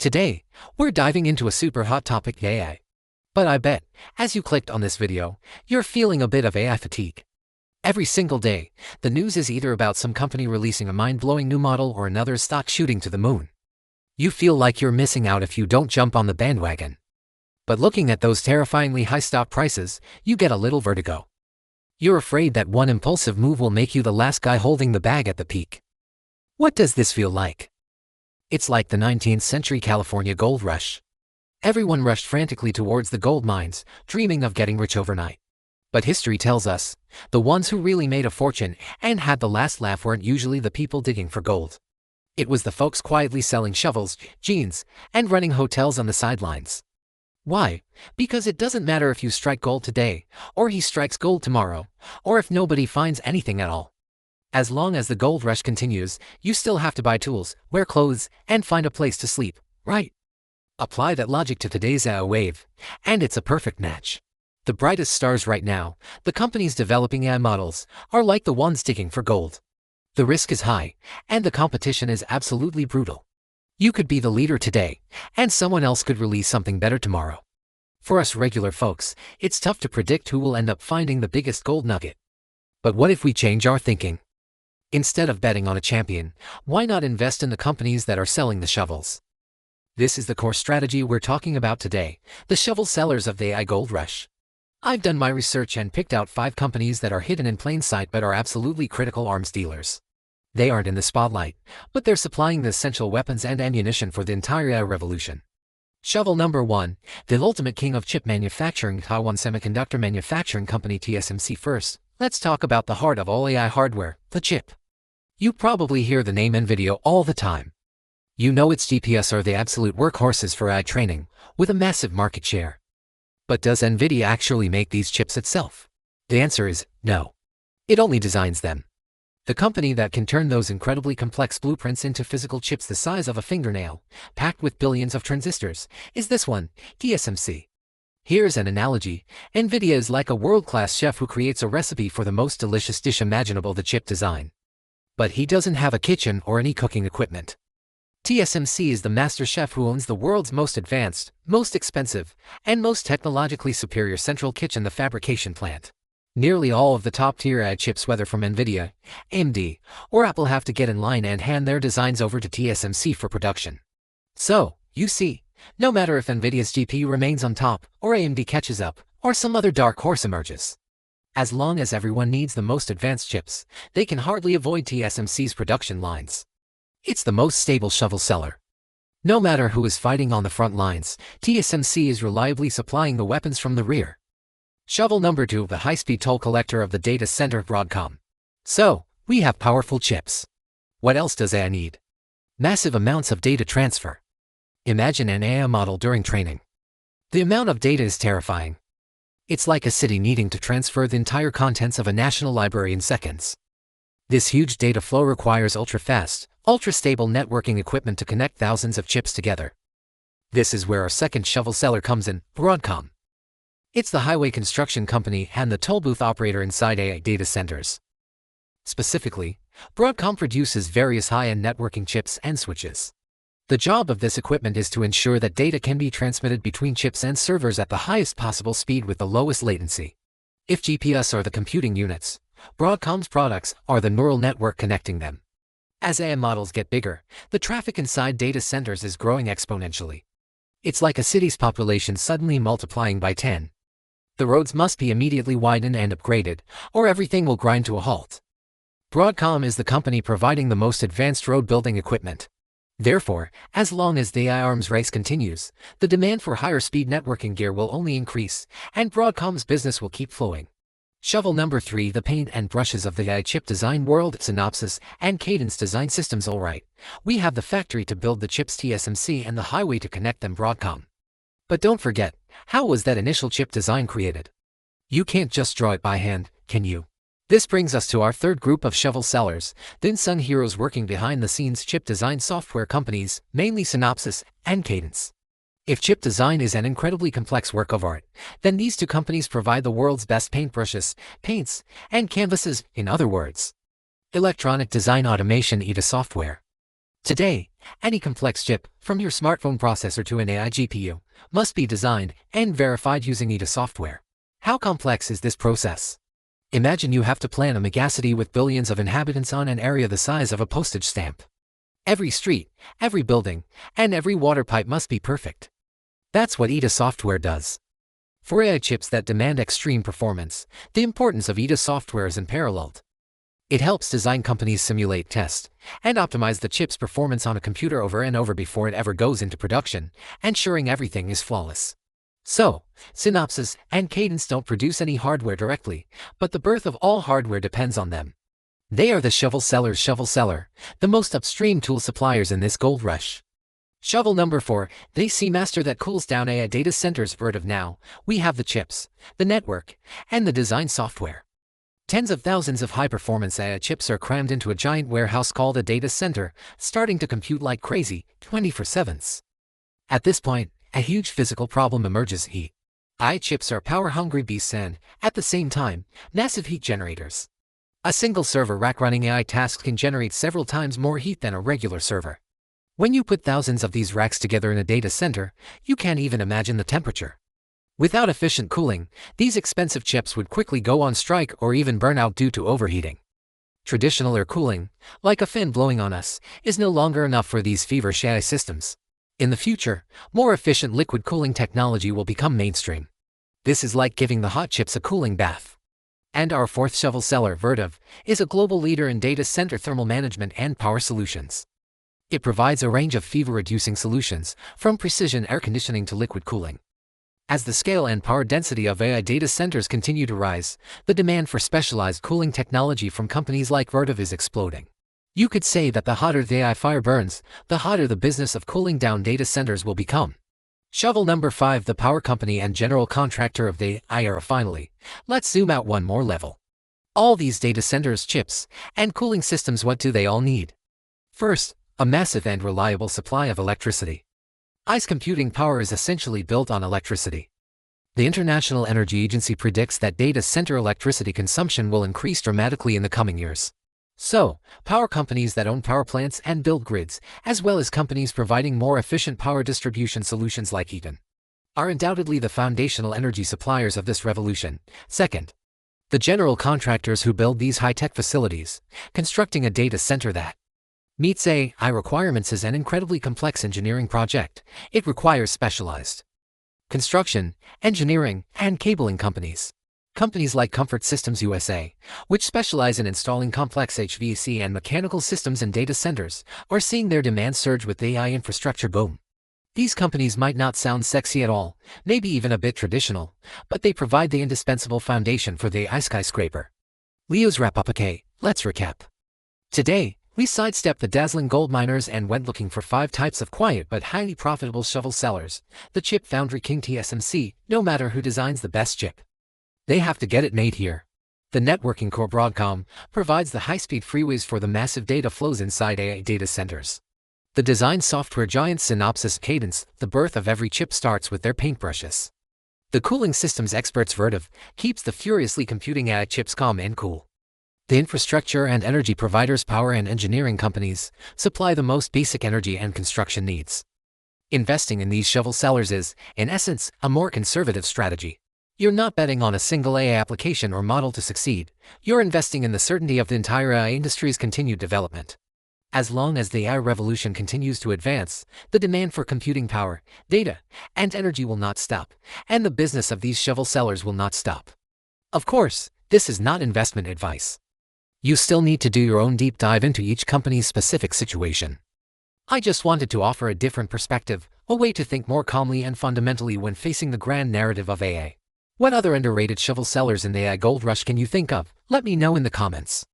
Today, we're diving into a super hot topic, AI. But I bet, as you clicked on this video, you're feeling a bit of AI fatigue. Every single day, the news is either about some company releasing a mind-blowing new model or another stock shooting to the moon. You feel like you're missing out if you don't jump on the bandwagon. But looking at those terrifyingly high stock prices, you get a little vertigo. You're afraid that one impulsive move will make you the last guy holding the bag at the peak. What does this feel like? It's like the 19th century California gold rush. Everyone rushed frantically towards the gold mines, dreaming of getting rich overnight. But history tells us, the ones who really made a fortune and had the last laugh weren't usually the people digging for gold. It was the folks quietly selling shovels, jeans, and running hotels on the sidelines. Why? Because it doesn't matter if you strike gold today, or he strikes gold tomorrow, or if nobody finds anything at all. As long as the gold rush continues, you still have to buy tools, wear clothes, and find a place to sleep, right? Apply that logic to today's AI wave, and it's a perfect match. The brightest stars right now, the companies developing AI models, are like the ones digging for gold. The risk is high, and the competition is absolutely brutal. You could be the leader today, and someone else could release something better tomorrow. For us regular folks, it's tough to predict who will end up finding the biggest gold nugget. But what if we change our thinking? Instead of betting on a champion, why not invest in the companies that are selling the shovels? This is the core strategy we're talking about today, the shovel sellers of the AI gold rush. I've done my research and picked out 5 companies that are hidden in plain sight but are absolutely critical arms dealers. They aren't in the spotlight, but they're supplying the essential weapons and ammunition for the entire AI revolution. Shovel number 1, the ultimate king of chip manufacturing, Taiwan Semiconductor Manufacturing Company TSMC. First, let's talk about the heart of all AI hardware, the chip. You probably hear the name NVIDIA all the time. You know its GPS are the absolute workhorses for AI training, with a massive market share. But does NVIDIA actually make these chips itself? The answer is no. It only designs them. The company that can turn those incredibly complex blueprints into physical chips the size of a fingernail, packed with billions of transistors, is this one, TSMC. Here's an analogy. NVIDIA is like a world-class chef who creates a recipe for the most delicious dish imaginable, the chip design. But he doesn't have a kitchen or any cooking equipment. TSMC is the master chef who owns the world's most advanced, most expensive, and most technologically superior central kitchen, the fabrication plant. Nearly all of the top-tier AI chips, whether from NVIDIA, AMD, or Apple, have to get in line and hand their designs over to TSMC for production. So, you see, no matter if NVIDIA's GPU remains on top, or AMD catches up, or some other dark horse emerges. As long as everyone needs the most advanced chips, they can hardly avoid TSMC's production lines. It's the most stable shovel seller. No matter who is fighting on the front lines, TSMC is reliably supplying the weapons from the rear. Shovel number 2, the high-speed toll collector of the data center, Broadcom. So, we have powerful chips. What else does AI need? Massive amounts of data transfer. Imagine an AI model during training. The amount of data is terrifying. It's like a city needing to transfer the entire contents of a national library in seconds. This huge data flow requires ultra-fast, ultra-stable networking equipment to connect thousands of chips together. This is where our second shovel seller comes in, Broadcom. It's the highway construction company and the toll booth operator inside AI data centers. Specifically, Broadcom produces various high-end networking chips and switches. The job of this equipment is to ensure that data can be transmitted between chips and servers at the highest possible speed with the lowest latency. If GPS are the computing units, Broadcom's products are the neural network connecting them. As AI models get bigger, the traffic inside data centers is growing exponentially. It's like a city's population suddenly multiplying by 10. The roads must be immediately widened and upgraded, or everything will grind to a halt. Broadcom is the company providing the most advanced road building equipment. Therefore, as long as the AI arms race continues, the demand for higher speed networking gear will only increase, and Broadcom's business will keep flowing. Shovel number 3, the paint and brushes of the AI chip design world, Synopsys and Cadence Design Systems. Alright, we have the factory to build the chips, TSMC, and the highway to connect them, Broadcom. But don't forget, how was that initial chip design created? You can't just draw it by hand, can you? This brings us to our third group of shovel sellers, the unsung heroes working behind the scenes, chip design software companies, mainly Synopsys and Cadence. If chip design is an incredibly complex work of art, then these two companies provide the world's best paintbrushes, paints, and canvases, in other words, electronic design automation, EDA software. Today, any complex chip, from your smartphone processor to an AI GPU, must be designed and verified using EDA software. How complex is this process? Imagine you have to plan a megacity with billions of inhabitants on an area the size of a postage stamp. Every street, every building, and every water pipe must be perfect. That's what EDA software does. For AI chips that demand extreme performance, the importance of EDA software is unparalleled. It helps design companies simulate, test, and optimize the chip's performance on a computer over and over before it ever goes into production, ensuring everything is flawless. So, Synopsys and Cadence don't produce any hardware directly, but the birth of all hardware depends on them. They are the shovel seller, the most upstream tool suppliers in this gold rush. Shovel number 4, the sea master that cools down AI data centers. Of now, we have the chips, the network, and the design software. Tens of thousands of high-performance AI chips are crammed into a giant warehouse called a data center, starting to compute like crazy, 24/7. At this point, a huge physical problem emerges: heat. AI chips are power-hungry beasts and, at the same time, massive heat generators. A single server rack running AI tasks can generate several times more heat than a regular server. When you put thousands of these racks together in a data center, you can't even imagine the temperature. Without efficient cooling, these expensive chips would quickly go on strike or even burn out due to overheating. Traditional air cooling, like a fan blowing on us, is no longer enough for these feverish AI systems. In the future, more efficient liquid cooling technology will become mainstream. This is like giving the hot chips a cooling bath. And our fourth shovel seller, Vertiv, is a global leader in data center thermal management and power solutions. It provides a range of fever-reducing solutions, from precision air conditioning to liquid cooling. As the scale and power density of AI data centers continue to rise, the demand for specialized cooling technology from companies like Vertiv is exploding. You could say that the hotter the AI fire burns, the hotter the business of cooling down data centers will become. Shovel number 5, the power company and general contractor of the AI era. Finally, let's zoom out one more level. All these data centers, chips, and cooling systems, what do they all need? First, a massive and reliable supply of electricity. AI's computing power is essentially built on electricity. The International Energy Agency predicts that data center electricity consumption will increase dramatically in the coming years. So, power companies that own power plants and build grids, as well as companies providing more efficient power distribution solutions like Eaton, are undoubtedly the foundational energy suppliers of this revolution. Second, the general contractors who build these high-tech facilities. Constructing a data center that meets AI requirements is an incredibly complex engineering project. It requires specialized construction, engineering, and cabling companies. Companies like Comfort Systems USA, which specialize in installing complex HVAC and mechanical systems in data centers, are seeing their demand surge with the AI infrastructure boom. These companies might not sound sexy at all, maybe even a bit traditional, but they provide the indispensable foundation for the AI skyscraper. Leo's wrap up. Okay, let's recap. Today, we sidestepped the dazzling gold miners and went looking for 5 types of quiet but highly profitable shovel sellers. The chip Foundry King TSMC. No matter who designs the best chip, they have to get it made here. The networking core Broadcom provides the high-speed freeways for the massive data flows inside AI data centers. The design software giant Synopsys Cadence. The birth of every chip starts with their paintbrushes. The cooling systems experts Vertiv keeps the furiously computing AI chips calm and cool. The infrastructure and energy providers, power and engineering companies, supply the most basic energy and construction needs. Investing in these shovel sellers is, in essence, a more conservative strategy. You're not betting on a single AI application or model to succeed. You're investing in the certainty of the entire AI industry's continued development. As long as the AI revolution continues to advance, the demand for computing power, data, and energy will not stop, and the business of these shovel sellers will not stop. Of course, this is not investment advice. You still need to do your own deep dive into each company's specific situation. I just wanted to offer a different perspective, a way to think more calmly and fundamentally when facing the grand narrative of AI. What other underrated shovel sellers in the AI gold rush can you think of? Let me know in the comments.